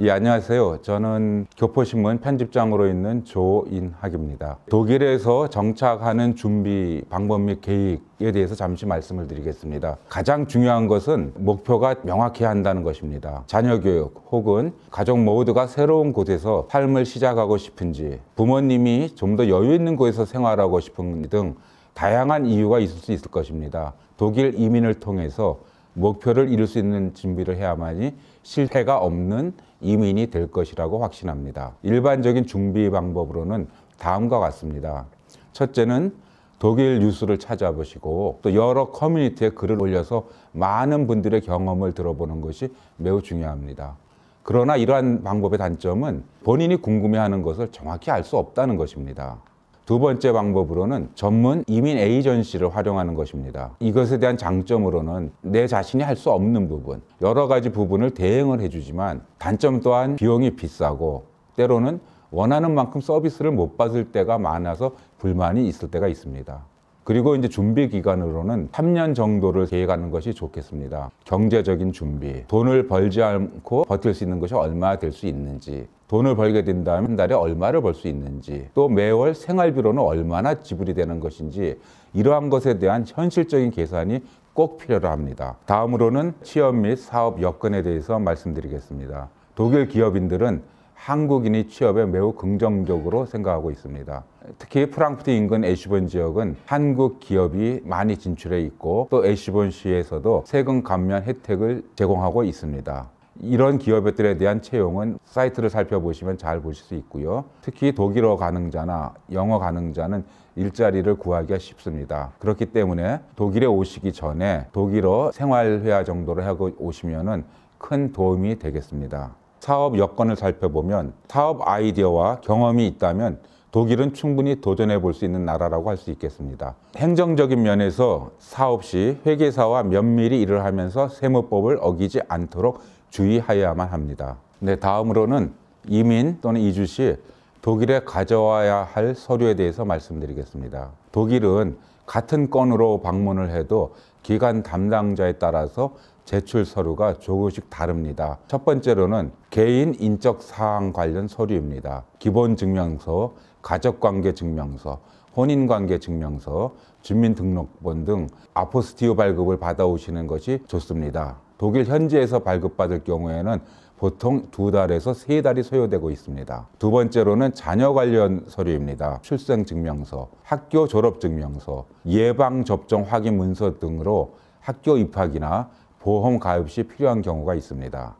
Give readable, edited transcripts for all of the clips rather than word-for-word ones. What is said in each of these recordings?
예, 안녕하세요. 저는 교포신문 편집장으로 있는 조인학입니다. 독일에서 정착하는 준비 방법 및 계획에 대해서 잠시 말씀을 드리겠습니다. 가장 중요한 것은 목표가 명확해야 한다는 것입니다. 자녀 교육 혹은 가족 모두가 새로운 곳에서 삶을 시작하고 싶은지, 부모님이 좀 더 여유 있는 곳에서 생활하고 싶은 등 다양한 이유가 있을 수 있을 것입니다. 독일 이민을 통해서 목표를 이룰 수 있는 준비를 해야만이 실패가 없는 이민이 될 것이라고 확신합니다. 일반적인 준비 방법으로는 다음과 같습니다. 첫째는 독일 뉴스를 찾아보시고 또 여러 커뮤니티에 글을 올려서 많은 분들의 경험을 들어보는 것이 매우 중요합니다. 그러나 이러한 방법의 단점은 본인이 궁금해하는 것을 정확히 알 수 없다는 것입니다. 두 번째 방법으로는 전문 이민 에이전시를 활용하는 것입니다. 이것에 대한 장점으로는 내 자신이 할 수 없는 부분, 여러 가지 부분을 대행을 해주지만 단점 또한 비용이 비싸고 때로는 원하는 만큼 서비스를 못 받을 때가 많아서 불만이 있을 때가 있습니다. 그리고 이제 준비 기간으로는 3년 정도를 계획하는 것이 좋겠습니다. 경제적인 준비, 돈을 벌지 않고 버틸 수 있는 것이 얼마나 될 수 있는지, 돈을 벌게 된다면 한 달에 얼마를 벌 수 있는지, 또 매월 생활비로는 얼마나 지불이 되는 것인지, 이러한 것에 대한 현실적인 계산이 꼭 필요로 합니다. 다음으로는 취업 및 사업 여건에 대해서 말씀드리겠습니다. 독일 기업인들은 한국인이 취업에 매우 긍정적으로 생각하고 있습니다. 특히 프랑크푸르트 인근 에슈본 지역은 한국 기업이 많이 진출해 있고 또 에슈본시에서도 세금 감면 혜택을 제공하고 있습니다. 이런 기업들에 대한 채용은 사이트를 살펴보시면 잘 보실 수 있고요. 특히 독일어 가능자나 영어 가능자는 일자리를 구하기가 쉽습니다. 그렇기 때문에 독일에 오시기 전에 독일어 생활회화 정도를 하고 오시면 큰 도움이 되겠습니다. 사업 여건을 살펴보면 사업 아이디어와 경험이 있다면 독일은 충분히 도전해 볼 수 있는 나라라고 할 수 있겠습니다. 행정적인 면에서 사업 시 회계사와 면밀히 일을 하면서 세무법을 어기지 않도록 주의하여야만 합니다. 네, 다음으로는 이민 또는 이주 시 독일에 가져와야 할 서류에 대해서 말씀드리겠습니다. 독일은 같은 건으로 방문을 해도 기관 담당자에 따라서 제출 서류가 조금씩 다릅니다. 첫 번째로는 개인 인적 사항 관련 서류입니다. 기본 증명서, 가족관계 증명서, 혼인관계 증명서, 주민등록본 등 아포스티오 발급을 받아오시는 것이 좋습니다. 독일 현지에서 발급받을 경우에는 보통 2달에서 3달이 소요되고 있습니다. 두 번째로는 자녀 관련 서류입니다. 출생증명서, 학교 졸업증명서, 예방접종 확인 문서 등으로 학교 입학이나 보험 가입 시 필요한 경우가 있습니다.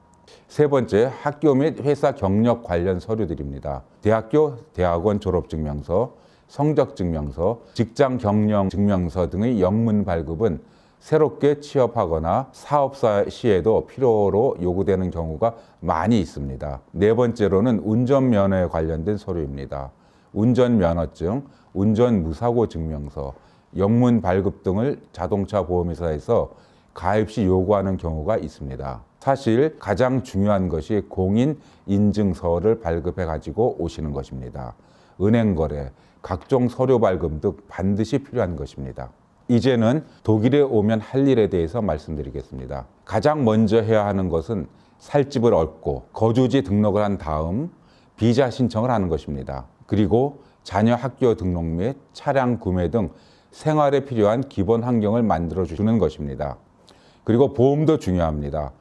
세 번째, 학교 및 회사 경력 관련 서류들입니다. 대학교, 대학원 졸업증명서, 성적증명서, 직장 경력 증명서 등의 영문 발급은 새롭게 취업하거나 사업사 시에도 필요로 요구되는 경우가 많이 있습니다. 네 번째로는 운전면허에 관련된 서류입니다. 운전면허증, 운전무사고 증명서, 영문 발급 등을 자동차 보험회사에서 가입 시 요구하는 경우가 있습니다. 사실 가장 중요한 것이 공인인증서를 발급해 가지고 오시는 것입니다. 은행 거래, 각종 서류 발급 등 반드시 필요한 것입니다. 이제는 독일에 오면 할 일에 대해서 말씀드리겠습니다. 가장 먼저 해야 하는 것은 살집을 얻고 거주지 등록을 한 다음 비자 신청을 하는 것입니다. 그리고 자녀 학교 등록 및 차량 구매 등 생활에 필요한 기본 환경을 만들어 주는 것입니다. 그리고 보험도 중요합니다.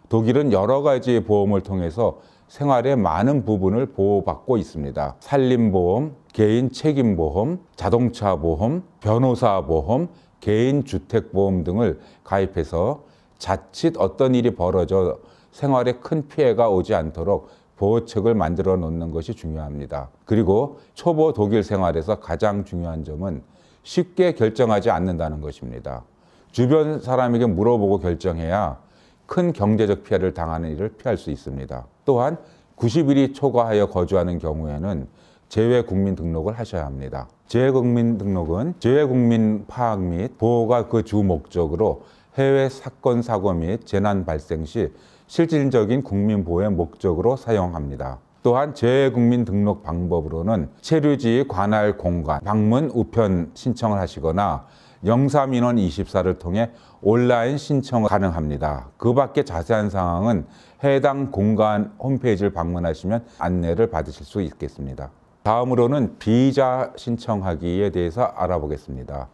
독일은 여러 가지 보험을 통해서 생활의 많은 부분을 보호받고 있습니다. 산림보험, 개인 책임보험, 자동차 보험, 변호사 보험, 개인 주택보험 등을 가입해서 자칫 어떤 일이 벌어져 생활에 큰 피해가 오지 않도록 보호책을 만들어 놓는 것이 중요합니다. 그리고 초보 독일 생활에서 가장 중요한 점은 쉽게 결정하지 않는다는 것입니다. 주변 사람에게 물어보고 결정해야 큰 경제적 피해를 당하는 일을 피할 수 있습니다. 또한 90일이 초과하여 거주하는 경우에는 재외국민 등록을 하셔야 합니다. 재외국민 등록은 재외국민 파악 및 보호가 그 주 목적으로 해외 사건, 사고 및 재난 발생 시 실질적인 국민 보호의 목적으로 사용합니다. 또한 재외국민 등록 방법으로는 체류지 관할 공간, 방문 우편 신청을 하시거나 영사민원24를 통해 온라인 신청을 가능합니다. 그 밖에 자세한 사항은 해당 공간 홈페이지를 방문하시면 안내를 받으실 수 있겠습니다. 다음으로는 비자 신청하기에 대해서 알아보겠습니다.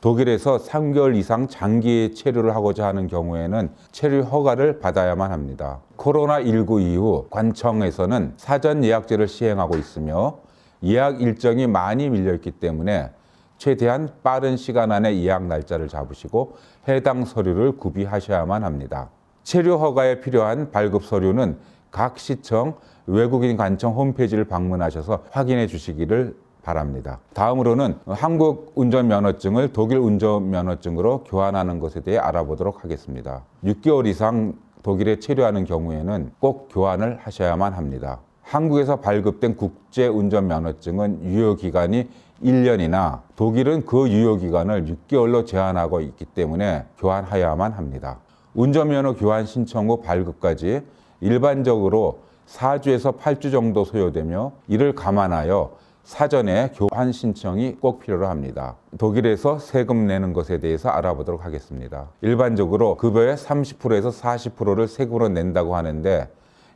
독일에서 3개월 이상 장기 체류를 하고자 하는 경우에는 체류 허가를 받아야만 합니다. 코로나19 이후 관청에서는 사전 예약제를 시행하고 있으며 예약 일정이 많이 밀려있기 때문에 최대한 빠른 시간 안에 예약 날짜를 잡으시고 해당 서류를 구비하셔야만 합니다. 체류 허가에 필요한 발급 서류는 각 시청 외국인 관청 홈페이지를 방문하셔서 확인해 주시기를 바랍니다. 다음으로는 한국 운전면허증을 독일 운전면허증으로 교환하는 것에 대해 알아보도록 하겠습니다. 6개월 이상 독일에 체류하는 경우에는 꼭 교환을 하셔야만 합니다. 한국에서 발급된 국제운전면허증은 유효기간이 1년이나 독일은 그 유효기간을 6개월로 제한하고 있기 때문에 교환하여야만 합니다. 운전면허 교환 신청 후 발급까지 일반적으로 4주에서 8주 정도 소요되며 이를 감안하여 사전에 교환 신청이 꼭 필요로 합니다. 독일에서 세금 내는 것에 대해서 알아보도록 하겠습니다. 일반적으로 급여의 30%에서 40%를 세금으로 낸다고 하는데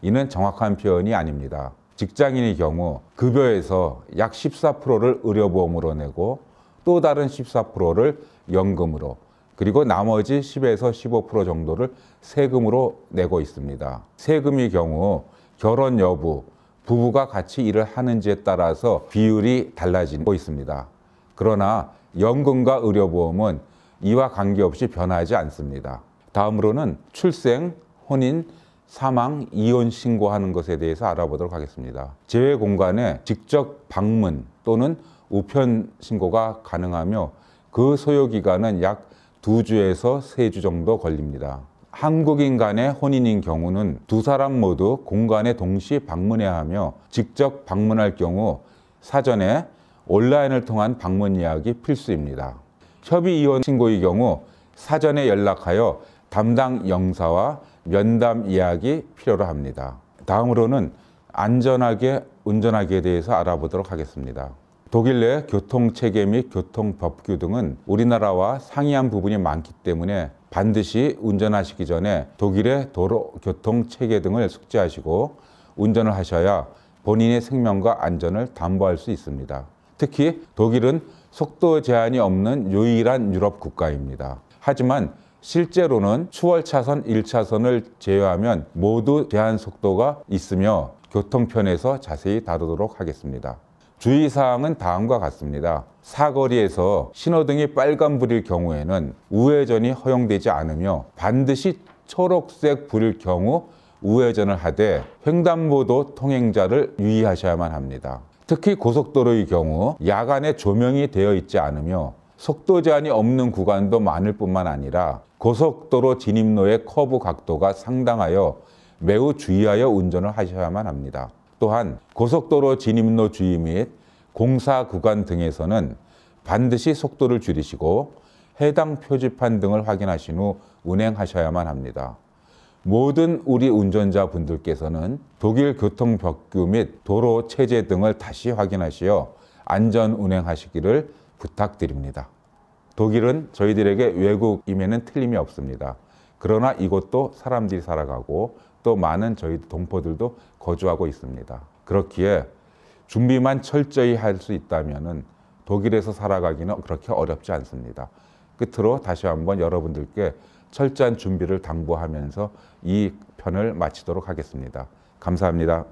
이는 정확한 표현이 아닙니다. 직장인의 경우 급여에서 약 14%를 의료보험으로 내고 또 다른 14%를 연금으로 그리고 나머지 10에서 15% 정도를 세금으로 내고 있습니다. 세금의 경우 결혼 여부, 부부가 같이 일을 하는지에 따라서 비율이 달라지고 있습니다. 그러나 연금과 의료보험은 이와 관계없이 변하지 않습니다. 다음으로는 출생, 혼인, 사망, 이혼 신고하는 것에 대해서 알아보도록 하겠습니다. 재외 공간에 직접 방문 또는 우편 신고가 가능하며 그 소요 기간은 약 2주에서 3주 정도 걸립니다. 한국인 간의 혼인인 경우는 두 사람 모두 공간에 동시 방문해야 하며 직접 방문할 경우 사전에 온라인을 통한 방문 예약이 필수입니다. 협의 이혼 신고의 경우 사전에 연락하여 담당 영사와 면담 예약이 필요로 합니다. 다음으로는 안전하게 운전하기에 대해서 알아보도록 하겠습니다. 독일 내 교통체계 및 교통법규 등은 우리나라와 상이한 부분이 많기 때문에 반드시 운전하시기 전에 독일의 도로교통체계 등을 숙지하시고 운전을 하셔야 본인의 생명과 안전을 담보할 수 있습니다. 특히 독일은 속도 제한이 없는 유일한 유럽 국가입니다. 하지만 실제로는 추월차선 1차선을 제외하면 모두 제한 속도가 있으며 교통편에서 자세히 다루도록 하겠습니다. 주의사항은 다음과 같습니다. 사거리에서 신호등이 빨간불일 경우에는 우회전이 허용되지 않으며 반드시 초록색 불일 경우 우회전을 하되 횡단보도 통행자를 유의하셔야만 합니다. 특히 고속도로의 경우 야간에 조명이 되어 있지 않으며 속도 제한이 없는 구간도 많을 뿐만 아니라 고속도로 진입로의 커브 각도가 상당하여 매우 주의하여 운전을 하셔야만 합니다. 또한 고속도로 진입로 주위 및 공사 구간 등에서는 반드시 속도를 줄이시고 해당 표지판 등을 확인하신 후 운행하셔야만 합니다. 모든 우리 운전자분들께서는 독일 교통법규 및 도로 체제 등을 다시 확인하시어 안전 운행하시기를 부탁드립니다. 독일은 저희들에게 외국임에는 틀림이 없습니다. 그러나 이곳도 사람들이 살아가고 또 많은 저희 동포들도 거주하고 있습니다. 그렇기에 준비만 철저히 할 수 있다면 독일에서 살아가기는 그렇게 어렵지 않습니다. 끝으로 다시 한번 여러분들께 철저한 준비를 당부하면서 이 편을 마치도록 하겠습니다. 감사합니다.